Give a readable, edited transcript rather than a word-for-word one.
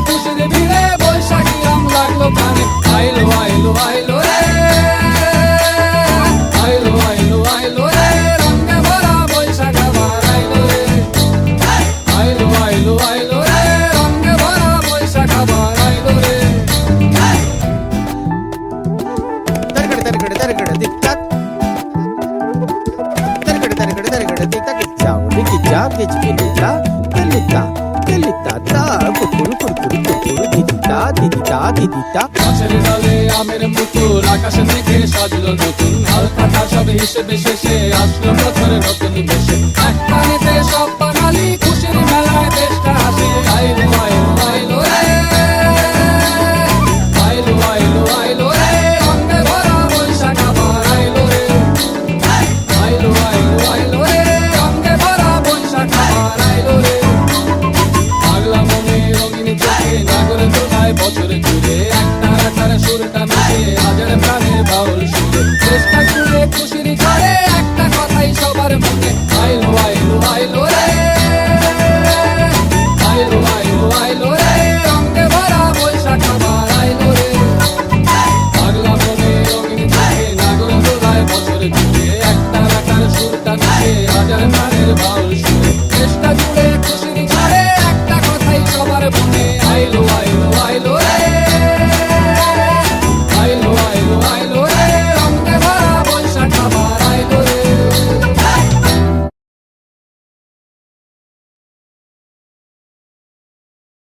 খুশির ভিড়ে বৈশাখী গান লাগলো কানে। আইলো আইলো আইলো রে, আইলো আইলো আইলো রে, রঙে ভরা বৈশাখ আবার আইলো রে। আইলো আইলো আইলো রে, রঙে ভরা বৈশাখ আবার আইলো রে। Targada targada targada tik tak. Targada targada targada tik tak. Ciao, Ricky ciao, che ci kelita, kelita ta, kurkuru kurkuru kurkuru didita didita didita. গাছের ডালে আমের মুকুল, আকাশে মেঘে সাজলো নতুন, হালখাতা সব হিসেবে শেষে আসলো বছরের নতুন বেশে। এক পানিতে সব বাঙালি খুশির মেলায় দেশটা হাসে। আইলো আইলো আইলো